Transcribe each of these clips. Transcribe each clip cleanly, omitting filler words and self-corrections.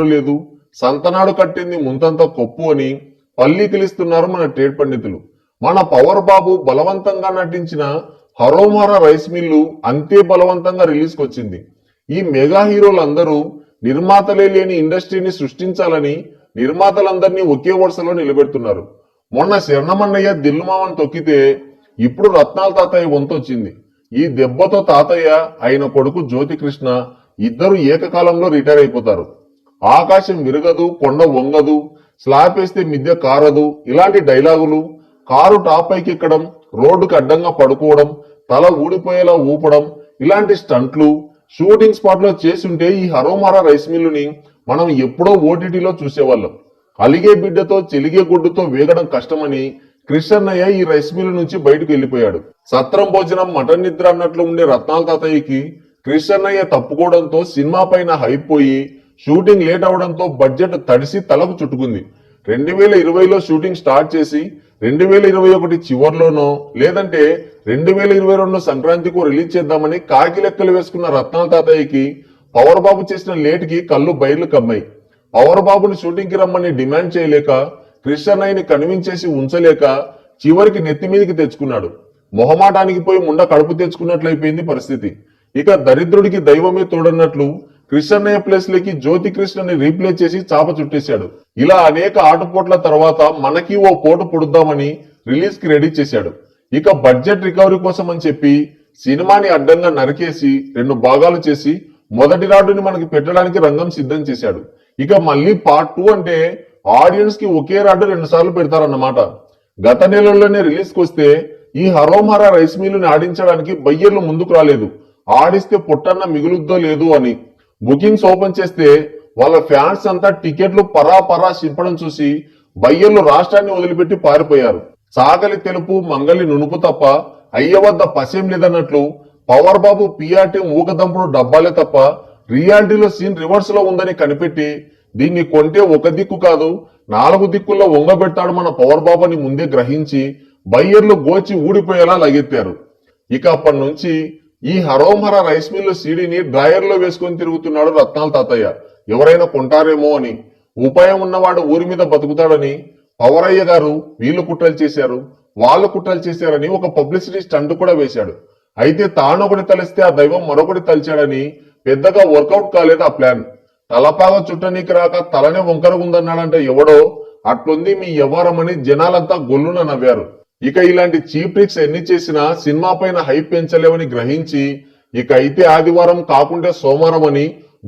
లేదు, సంతనాడు కట్టింది ముంతంత కొప్పు అని పల్లీకిలిస్తున్నారు మన ట్రేడ్ పండితులు. మన పవర్ బాబు బలవంతంగా నటించిన హరోమారా రైస్ మిల్లు అంతే బలవంతంగా రిలీజ్ కొచ్చింది. ఈ మెగా హీరోలందరూ నిర్మాతలే లేని ఇండస్ట్రీని సృష్టించాలని నిర్మాతలందరినీ ఒకే వరుసలో నిలబెడుతున్నారు. మొన్న శరణమన్నయ్య దిల్లుమామని తొక్కితే ఇప్పుడు రత్నాల తాతయ్య వంతొచ్చింది. ఈ దెబ్బతో తాతయ్య ఆయన కొడుకు జ్యోతికృష్ణ ఇద్దరు ఏకకాలంలో రిటైర్ అయిపోతారు. ఆకాశం విరగదు, కొండ వంగదు, స్లాబ్ వేస్తే మిద్దె కారదు ఇలాంటి డైలాగులు, కారు టాప్ పైకి ఎక్కడం, రోడ్డుకు అడ్డంగా పడుకోవడం, తల ఊడిపోయేలా ఊపడం ఇలాంటి స్టంట్లు షూటింగ్ స్పాట్ లో చేస్తుంటే ఈ హరోమారా రైస్ మిల్లుని మనం ఎప్పుడో ఓటీటీలో చూసేవాళ్ళం. అలిగే బిడ్డతో చెలిగే గుడ్డుతో వేగడం కష్టమని కృష్ణన్నయ్య ఈ రైస్ మిల్లు నుంచి బయటకు వెళ్లిపోయాడు. సత్రం భోజనం మటన్ నిద్ర అన్నట్లు ఉండే రత్నాల తాతయ్యకి కృష్ణన్నయ్య తప్పుకోవడంతో సినిమా పైన హైప్ పోయి షూటింగ్ లేట్ అవడంతో బడ్జెట్ తడిసి తలకు చుట్టుకుంది. 2020లో షూటింగ్ స్టార్ట్ చేసి 2021 చివర్లోనో లేదంటే 2022 సంక్రాంతికో రిలీజ్ చేద్దామని కాకి లెక్కలు వేసుకున్న రత్నాల తాతయ్యకి పవర్ బాబు చేసిన లేట్ కి కళ్ళు బయర్లు కమ్మాయి. పవర్ బాబుని షూటింగ్ కి రమ్మని డిమాండ్ చేయలేక కృష్ణన్నయ్యని కనివించేసి ఉంచలేక చివరికి నెత్తి మీదకి తెచ్చుకున్నాడు. మొహమాటానికి పోయి ముండ కడుపు తెచ్చుకున్నట్లయిపోయింది పరిస్థితి. ఇక దరిద్రుడికి దైవమే తోడన్నట్లు కృష్ణన్నయ్య ప్లేస్ లోకి జ్యోతి కృష్ణని రీప్లేస్ చేసి చాప చుట్టేశాడు. ఇలా అనేక ఆటుపోట్ల తర్వాత మనకి ఓ పోటు పొడుద్దామని రిలీజ్ కి రెడీ చేశాడు. ఇక బడ్జెట్ రికవరీ కోసం అని చెప్పి సినిమాని అడ్డంగా నరికేసి 2 భాగాలు చేసి మొదటి రాడుని మనకి పెట్టడానికి రంగం సిద్ధం చేశాడు. ఇక మళ్ళీ పార్ట్ 2 అంటే ఆడియన్స్ కి ఒకే రాడు 2 సార్లు పెడతారన్నమాట. గత నెలల్లోనే రిలీజ్ కి వస్తే ఈ హరోమారా రైస్ మిల్లుని ఆడించడానికి బయ్యర్లు ముందుకు రాలేదు. ఆడిస్తే పొట్టన్న మిగులుద్దో లేదు అని. బుకింగ్స్ ఓపెన్ చేస్తే వాళ్ళ ఫ్యాన్స్ అంతా టికెట్లు పరా చింపడం చూసి బయ్యర్లు రాష్ట్రాన్ని వదిలిపెట్టి పారిపోయారు. సాగలి తెలుపు మంగలి నునుపు తప్ప అయ్య వద్ద పసేం లేదన్నట్లు పవర్ బాబు పిఆర్ టీం ఊకదంపుడు డబ్బాలే తప్ప రియాలిటీలో సీన్ రివర్స్ లో ఉందని కనిపెట్టి దీన్ని కొంటే ఒక దిక్కు కాదు 4 దిక్కుల్లో వంగబెడతాడు మన పవర్ బాబుని ముందే గ్రహించి బయ్యర్లు గోచి ఊడిపోయేలా లగెత్తారు. ఇక అప్పటి నుంచి ఈ హరోమరా రైస్ మిల్లు సీడీని డ్రాయర్ లో వేసుకొని తిరుగుతున్నాడు రత్నాల తాతయ్య. ఎవరైనా కొంటారేమో అని. ఉపాయం ఉన్నవాడు ఊరి మీద బతుకుతాడని పవరయ్య గారు వీళ్ళు కుట్రలు చేశారు, వాళ్ళు కుట్రలు చేశారని ఒక పబ్లిసిటీ స్టంట్ కూడా వేశాడు. అయితే తానొకటి తలిస్తే ఆ దైవం మరొకటి తలిచాడని పెద్దగా వర్కౌట్ కాలేదు ఆ ప్లాన్. తలపాగా చుట్టనీకి రాక తలనే వంకరగుందన్నాడంటే ఎవడో అట్లుంది మీ వ్యవహారమని జనాలంతా గొల్లున నవ్వారు. ఇక ఇలాంటి చీప్ ట్రిక్స్ ఎన్ని చేసినా సినిమా పైన హైప్ పెంచలేవని గ్రహించి ఇక అయితే ఆదివారం కాకుంటే సోమవారం అని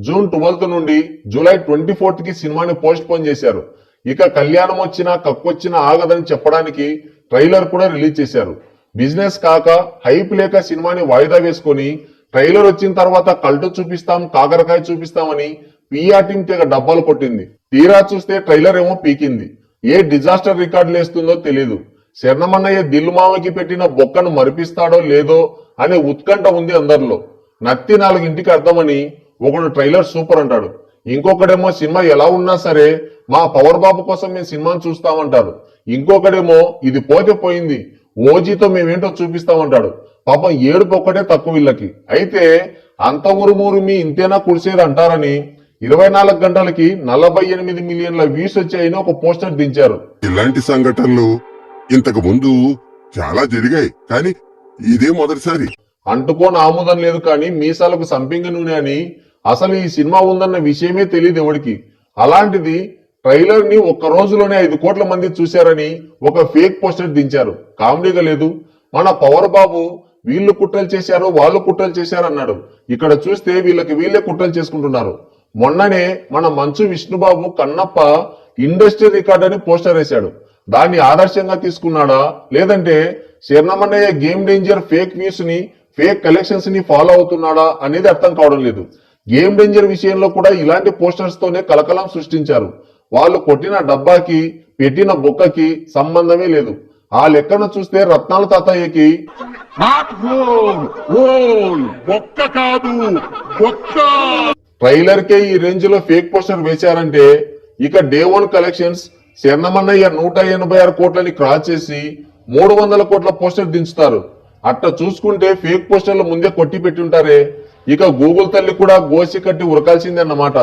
జూన్ 12 నుండి జూలై 24 కి సినిమాని పోస్ట్ పోన్ చేశారు. ఇక కళ్యాణం వచ్చినా కక్కొచ్చినా ఆగదని చెప్పడానికి ట్రైలర్ కూడా రిలీజ్ చేశారు. బిజినెస్ కాక హైప్ లేక సినిమాని వాయిదా వేసుకొని ట్రైలర్ వచ్చిన తర్వాత కల్టు చూపిస్తాం కాకరకాయ చూపిస్తామని పిఆర్ టీం తెగ డబ్బాలు కొట్టింది. తీరా చూస్తే ట్రైలర్ ఏమో పీకింది. ఏ డిజాస్టర్ రికార్డు లేస్తుందో తెలియదు. శరణమన్నయ్య దిల్లుమామకి పెట్టిన బొక్కను మరిపిస్తాడో లేదో అనే ఉత్కంఠ ఉంది అందరిలో. నత్తి 4 అర్థమని ఒకడు ట్రైలర్ సూపర్ అంటాడు, ఇంకొకడేమో సినిమా ఎలా ఉన్నా సరే మా పవర్ బాబు కోసం మేము సినిమాను చూస్తామంటారు, ఇంకొకడేమో ఇది పోతే పోయింది ఓజీతో మేమేంటో చూపిస్తామంటాడు. పాపం ఏడుపు ఒక్కటే తక్కువ వీళ్ళకి. అయితే అంత ఊరుమూరు మీ ఇంతేనా కుడిసేది అంటారని 24 గంటలకి 48 మిలియన్ల వ్యూస్ వచ్చాయని ఒక పోస్టర్ దించారు. ఇలాంటి సంఘటనలు ఇంతకు ముందు చాలా జరిగాయి, కానీ ఇదే మొదటిసారి. అంటుకోని ఆముదం లేదు కానీ మీసాలకు సంపింగ నూనె అని అసలు ఈ సినిమా ఉందన్న విషయమే తెలియదు ఎవడికి. అలాంటిది ట్రైలర్ ని ఒక్క రోజులోనే 5 కోట్ల మంది చూశారని ఒక ఫేక్ పోస్టర్ దించారు. కామెడీగా లేదు. మన పవర్ బాబు వీళ్ళు కుట్రలు చేశారు వాళ్ళు కుట్రలు చేశారు అన్నాడు. ఇక్కడ చూస్తే వీళ్ళకి వీళ్ళే కుట్రలు చేసుకుంటున్నారు. మొన్ననే మన మంచు విష్ణుబాబు కన్నప్ప ఇండస్ట్రీ రికార్డ్ అని పోస్టర్ వేశాడు. దాన్ని ఆదర్శంగా తీసుకున్నాడా లేదంటే శరణమన్నయ్య గేమ్ డేంజర్ ఫేక్ వ్యూస్ ని ఫేక్ కలెక్షన్స్ ని ఫాలో అవుతున్నాడా అనేది అర్థం కావడం లేదు. గేమ్ డేంజర్ విషయంలో కూడా ఇలాంటి పోస్టర్స్ తోనే కలకలం సృష్టించారు. వాళ్ళు కొట్టిన డబ్బాకి పెట్టిన బొక్కకి సంబంధమే లేదు. ఆ లెక్కన చూస్తే రత్నాల తాతయ్యకి ట్రైలర్ కే ఈ రేంజ్ లో ఫేక్ పోస్టర్ వేశారంటే ఇక డే 1 కలెక్షన్స్ శరణమన్నయ్య 186 కోట్లని క్రాస్ చేసి 300 కోట్ల పోస్టర్ దించుతారు. అట్ట చూసుకుంటే ఫేక్ పోస్టర్లు ముందే కొట్టి పెట్టి ఉంటారే. ఇక గూగుల్ తల్లి కూడా గోసి కట్టి ఉరకాల్సిందే అన్నమాట.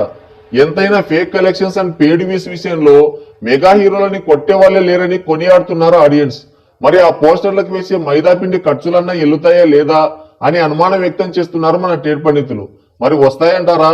ఎంతైనా fake collections and paid views విషయంలో మెగా హీరోలని కొట్టే వాళ్ళే లేరని కొనియాడుతున్నారు ఆడియన్స్. మరి ఆ పోస్టర్లకు వేసే మైదాపిండి ఖర్చులన్నా ఎల్లుతాయా లేదా అని అనుమానం వ్యక్తం చేస్తున్నారు మన ట్రేడ్ పండితులు. మరి వస్తాయంటారా?